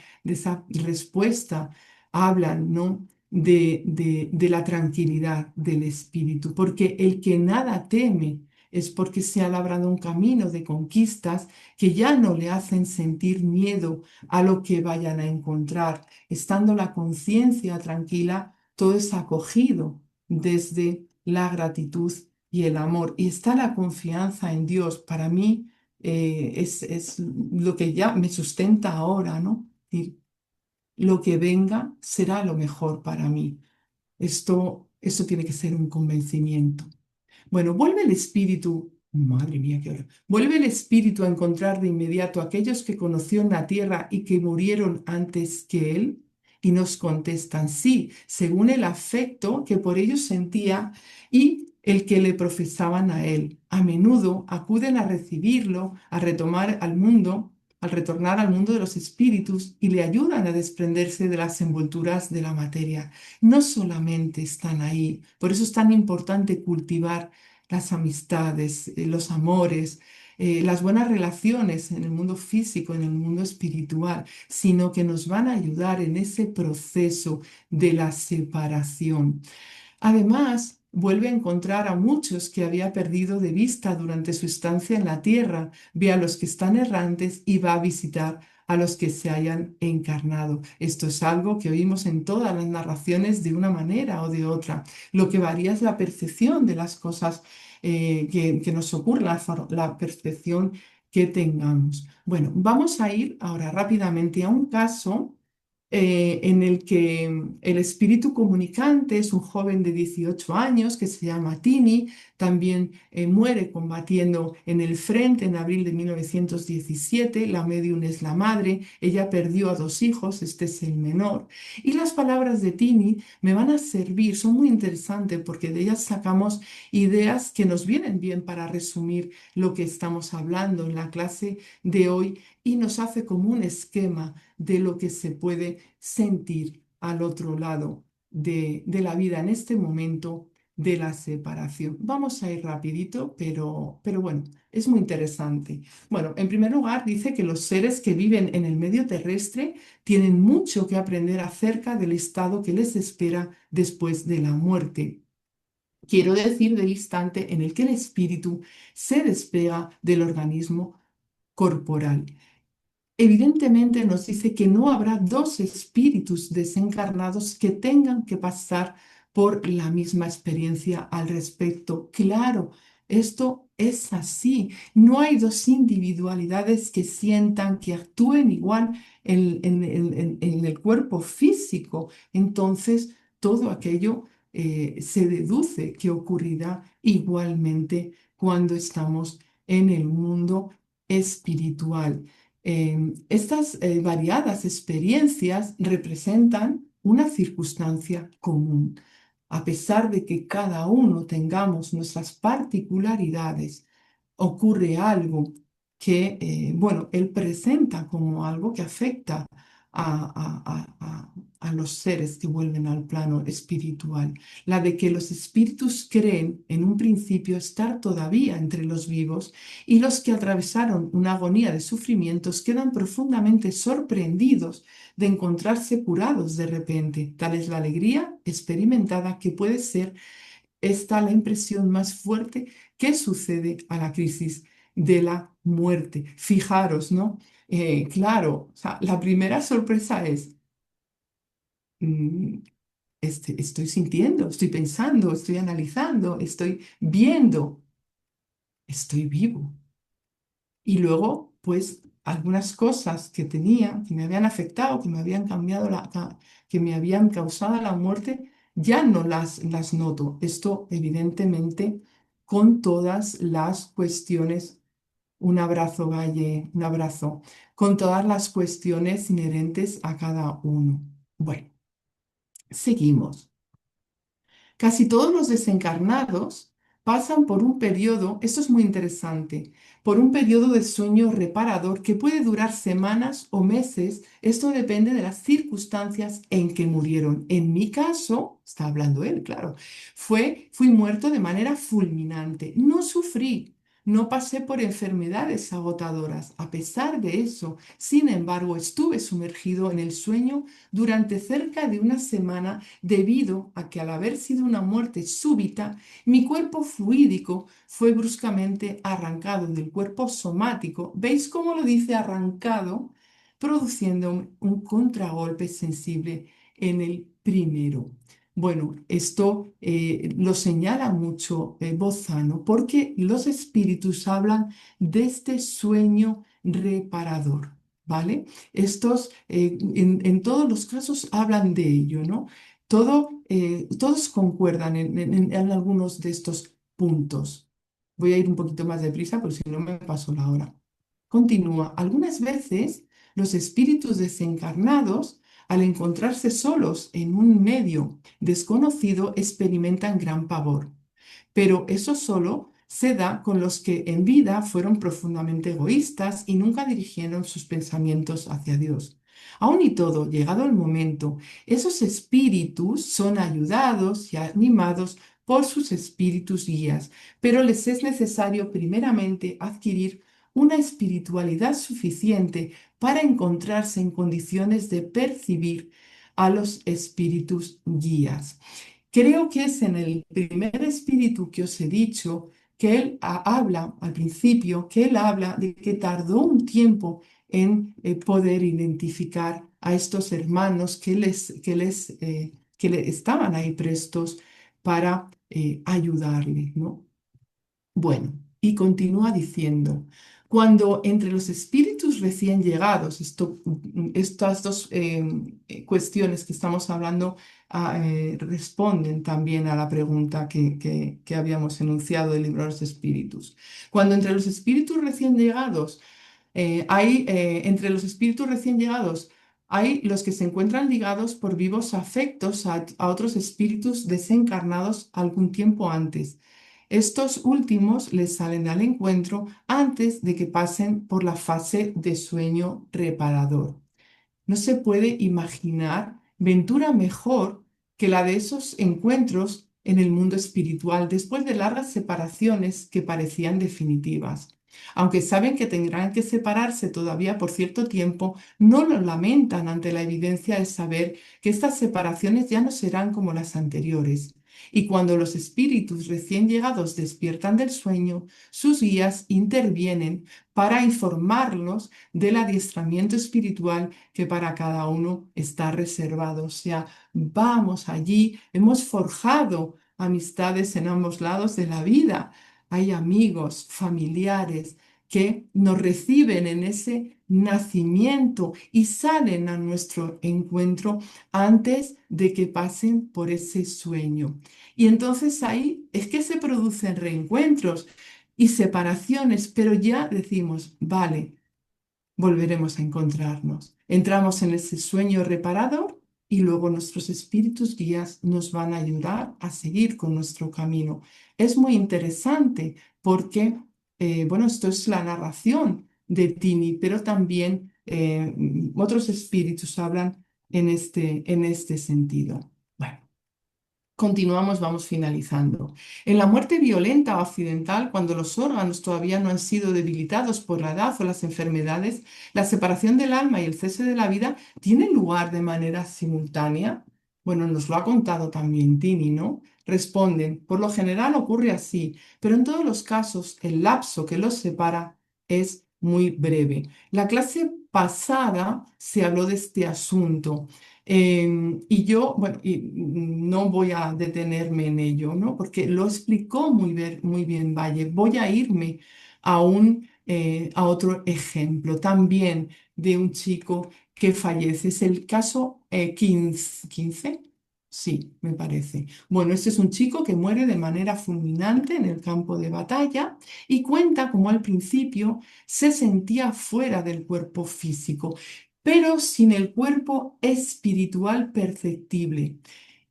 respuesta hablan, ¿no? De la tranquilidad del espíritu, porque el que nada teme es porque se ha labrado un camino de conquistas que ya no le hacen sentir miedo a lo que vayan a encontrar. Estando la conciencia tranquila, todo es acogido desde la gratitud y el amor. Y está la confianza en Dios. Para mí es lo que ya me sustenta ahora, ¿no? Decir, lo que venga será lo mejor para mí. Esto tiene que ser un convencimiento. Bueno, vuelve el espíritu, madre mía, qué hora. Vuelve el espíritu a encontrar de inmediato a aquellos que conoció en la tierra y que murieron antes que él. Y nos contestan, sí, según el afecto que por ellos sentía y el que le profesaban a él. A menudo acuden a recibirlo, a retomar al mundo, al retornar al mundo de los espíritus y le ayudan a desprenderse de las envolturas de la materia. No solamente están ahí, por eso es tan importante cultivar las amistades, los amores, las buenas relaciones en el mundo físico, en el mundo espiritual, sino que nos van a ayudar en ese proceso de la separación. Además, vuelve a encontrar a muchos que había perdido de vista durante su estancia en la tierra, ve a los que están errantes y va a visitar a los que se hayan encarnado. Esto es algo que oímos en todas las narraciones de una manera o de otra. Lo que varía es la percepción de las cosas que nos ocurren, la percepción que tengamos. Bueno, vamos a ir ahora rápidamente a un caso en el que el espíritu comunicante es un joven de 18 años que se llama Tini, también muere combatiendo en el frente en abril de 1917, la médium es la madre, ella perdió a dos hijos, este es el menor, y las palabras de Tini me van a servir, son muy interesantes porque de ellas sacamos ideas que nos vienen bien para resumir lo que estamos hablando en la clase de hoy y nos hace como un esquema de lo que se puede sentir al otro lado de la vida en este momento de la separación. Vamos a ir rapidito, pero bueno, es muy interesante. Bueno, en primer lugar, dice que los seres que viven en el medio terrestre tienen mucho que aprender acerca del estado que les espera después de la muerte. Quiero decir del instante en el que el espíritu se despega del organismo corporal. Evidentemente nos dice que no habrá dos espíritus desencarnados que tengan que pasar por la misma experiencia al respecto. Claro, esto es así. No hay dos individualidades que sientan, que actúen igual en el cuerpo físico. Entonces, todo aquello se deduce que ocurrirá igualmente cuando estamos en el mundo espiritual. Estas variadas experiencias representan una circunstancia común. A pesar de que cada uno tengamos nuestras particularidades, ocurre algo que, bueno, él presenta como algo que afecta a los seres que vuelven al plano espiritual. La de que los espíritus creen en un principio estar todavía entre los vivos y los que atravesaron una agonía de sufrimientos quedan profundamente sorprendidos de encontrarse curados de repente. Tal es la alegría experimentada que puede ser esta la impresión más fuerte que sucede a la crisis de la muerte. Fijaros, ¿no? Claro, o sea, la primera sorpresa es, mm, estoy sintiendo, estoy pensando, estoy analizando, estoy viendo, estoy vivo. Y luego, pues, algunas cosas que tenía, que me habían afectado, que me habían cambiado que me habían causado la muerte, ya no las noto. Esto, evidentemente, con todas las cuestiones, un abrazo, Valle, un abrazo, con todas las cuestiones inherentes a cada uno. Bueno, seguimos. Casi todos los desencarnados pasan por un periodo, esto es muy interesante, por un periodo de sueño reparador que puede durar semanas o meses. Esto depende de las circunstancias en que murieron. En mi caso, está hablando él, claro, fui muerto de manera fulminante. No sufrí. No pasé por enfermedades agotadoras. A pesar de eso, sin embargo, estuve sumergido en el sueño durante cerca de una semana debido a que al haber sido una muerte súbita, mi cuerpo fluídico fue bruscamente arrancado del cuerpo somático. ¿Veis cómo lo dice arrancado? Produciendo un contragolpe sensible en el primero. Bueno, esto lo señala mucho Bozano porque los espíritus hablan de este sueño reparador, ¿vale? Estos, en todos los casos hablan de ello, ¿no? Todos concuerdan en algunos de estos puntos. Voy a ir un poquito más deprisa porque si no me paso la hora. Continúa. Algunas veces los espíritus desencarnados, al encontrarse solos en un medio desconocido, experimentan gran pavor. Pero eso solo se da con los que en vida fueron profundamente egoístas y nunca dirigieron sus pensamientos hacia Dios. Aun y todo, llegado el momento, esos espíritus son ayudados y animados por sus espíritus guías, pero les es necesario primeramente adquirir una espiritualidad suficiente para encontrarse en condiciones de percibir a los espíritus guías. Creo que es en el primer espíritu que os he dicho que él habla al principio, que él habla de que tardó un tiempo en poder identificar a estos hermanos que le estaban ahí prestos para ayudarle, ¿no? Bueno, y continúa diciendo, cuando entre los espíritus recién llegados, estas dos cuestiones que estamos hablando responden también a la pregunta que habíamos enunciado del libro de los espíritus. Cuando entre los espíritus recién llegados entre los espíritus recién llegados hay los que se encuentran ligados por vivos afectos a otros espíritus desencarnados algún tiempo antes. Estos últimos les salen al encuentro antes de que pasen por la fase de sueño reparador. No se puede imaginar ventura mejor que la de esos encuentros en el mundo espiritual después de largas separaciones que parecían definitivas. Aunque saben que tendrán que separarse todavía por cierto tiempo, no lo lamentan ante la evidencia de saber que estas separaciones ya no serán como las anteriores. Y cuando los espíritus recién llegados despiertan del sueño, sus guías intervienen para informarlos del adiestramiento espiritual que para cada uno está reservado. O sea, vamos allí, hemos forjado amistades en ambos lados de la vida. Hay amigos, familiares que nos reciben en ese nacimiento y salen a nuestro encuentro antes de que pasen por ese sueño. Y entonces ahí es que se producen reencuentros y separaciones, pero ya decimos, vale, volveremos a encontrarnos. Entramos en ese sueño reparador y luego nuestros espíritus guías nos van a ayudar a seguir con nuestro camino. Es muy interesante porque, bueno, esto es la narración de Tini, pero también otros espíritus hablan en este sentido. Bueno. Continuamos, vamos finalizando. En la muerte violenta o accidental, cuando los órganos todavía no han sido debilitados por la edad o las enfermedades, la separación del alma y el cese de la vida tienen lugar de manera simultánea. Bueno, nos lo ha contado también Tini, ¿no? Responden, por lo general ocurre así, pero en todos los casos el lapso que los separa es muy breve. La clase pasada se habló de este asunto. Y yo, bueno, y no voy a detenerme en ello, ¿no? Porque lo explicó muy bien Valle. Voy a irme a otro ejemplo también de un chico que fallece. Es el caso 15. Sí, me parece. Bueno, este es un chico que muere de manera fulminante en el campo de batalla y cuenta cómo al principio se sentía fuera del cuerpo físico pero sin el cuerpo espiritual perceptible.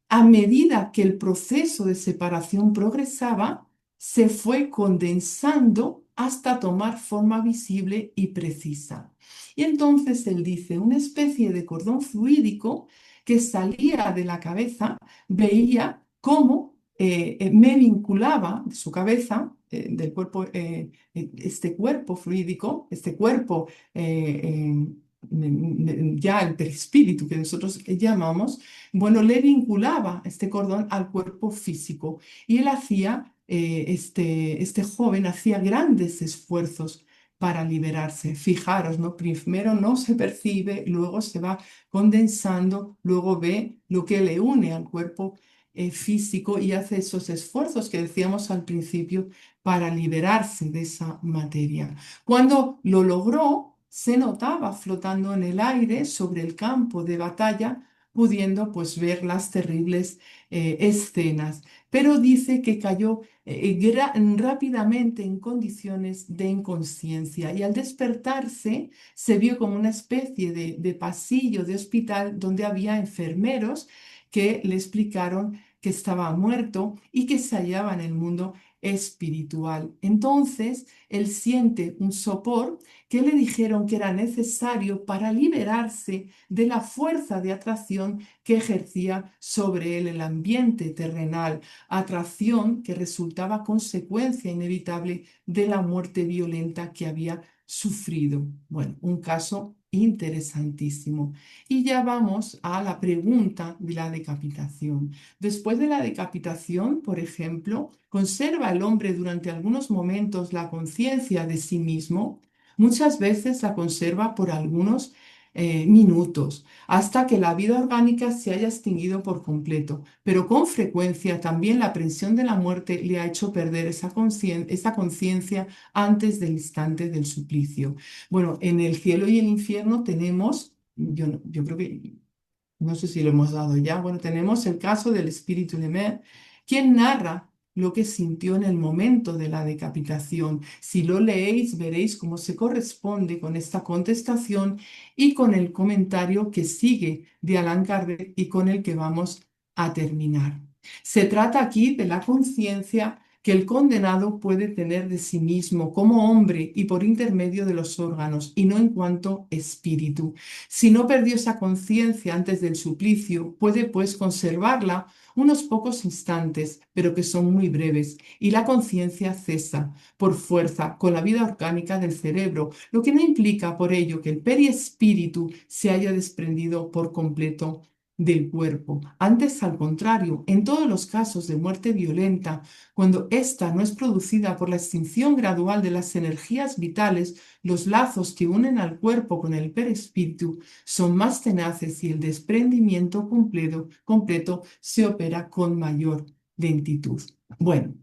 A medida que el proceso de separación progresaba, se fue condensando hasta tomar forma visible y precisa. Y entonces él dice, una especie de cordón fluídico que salía de la cabeza, veía cómo me vinculaba de su cabeza, del cuerpo, este cuerpo fluídico, este cuerpo, ya el perispíritu que nosotros llamamos, bueno, le vinculaba este cordón al cuerpo físico y él hacía, este joven hacía grandes esfuerzos para liberarse. Fijaros, ¿no? Primero no se percibe, luego se va condensando, luego ve lo que le une al cuerpo físico y hace esos esfuerzos que decíamos al principio para liberarse de esa materia. Cuando lo logró, se notaba flotando en el aire sobre el campo de batalla, pudiendo pues ver las terribles escenas, pero dice que cayó rápidamente en condiciones de inconsciencia y al despertarse se vio como una especie de pasillo de hospital donde había enfermeros que le explicaron que estaba muerto y que se hallaba en el mundo espiritual. Entonces, él siente un sopor que le dijeron que era necesario para liberarse de la fuerza de atracción que ejercía sobre él el ambiente terrenal, atracción que resultaba consecuencia inevitable de la muerte violenta que había sufrido. Bueno, un caso interesantísimo. Y ya vamos a la pregunta de la decapitación. Después de la decapitación, por ejemplo, ¿conserva el hombre durante algunos momentos la conciencia de sí mismo? Muchas veces la conserva por algunos minutos, hasta que la vida orgánica se haya extinguido por completo, pero con frecuencia también la presión de la muerte le ha hecho perder esa conciencia antes del instante del suplicio. Bueno, en el cielo y el infierno tenemos, yo creo que no sé si lo hemos dado ya. Bueno, tenemos el caso del espíritu Lemer, quien narra lo que sintió en el momento de la decapitación. Si lo leéis, veréis cómo se corresponde con esta contestación y con el comentario que sigue de Allan Kardec y con el que vamos a terminar. Se trata aquí de la conciencia que el condenado puede tener de sí mismo como hombre y por intermedio de los órganos, y no en cuanto espíritu. Si no perdió esa conciencia antes del suplicio, puede pues conservarla unos pocos instantes, pero que son muy breves, y la conciencia cesa por fuerza con la vida orgánica del cerebro, lo que no implica por ello que el perispíritu se haya desprendido por completo del cuerpo. Antes, al contrario, en todos los casos de muerte violenta, cuando ésta no es producida por la extinción gradual de las energías vitales, los lazos que unen al cuerpo con el perispíritu son más tenaces y el desprendimiento completo se opera con mayor lentitud. Bueno,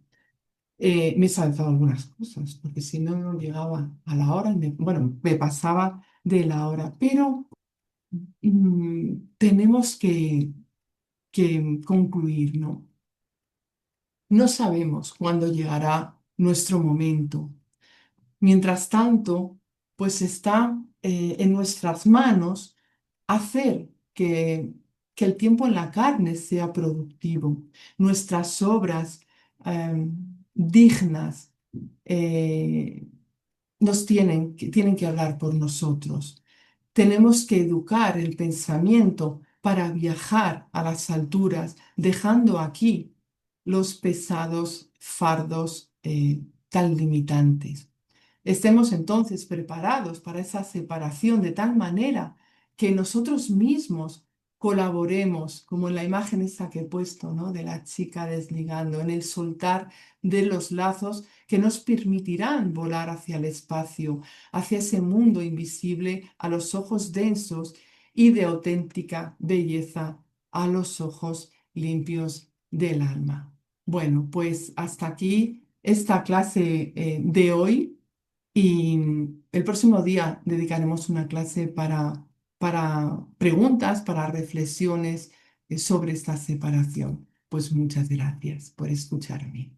me he saltado algunas cosas, porque si no, no llegaba a la hora, bueno, me pasaba de la hora, pero tenemos que concluir, ¿no? No sabemos cuándo llegará nuestro momento. Mientras tanto, pues está en nuestras manos hacer que el tiempo en la carne sea productivo, nuestras obras dignas eh, tienen que hablar por nosotros. Tenemos que educar el pensamiento para viajar a las alturas, dejando aquí los pesados fardos tan limitantes. Estemos entonces preparados para esa separación de tal manera que nosotros mismos colaboremos, como en la imagen esta que he puesto, ¿no? De la chica desligando, en el soltar de los lazos que nos permitirán volar hacia el espacio, hacia ese mundo invisible a los ojos densos y de auténtica belleza a los ojos limpios del alma. Bueno, pues hasta aquí esta clase de hoy. Y el próximo día dedicaremos una clase para preguntas, para reflexiones sobre esta separación. Pues muchas gracias por escucharme.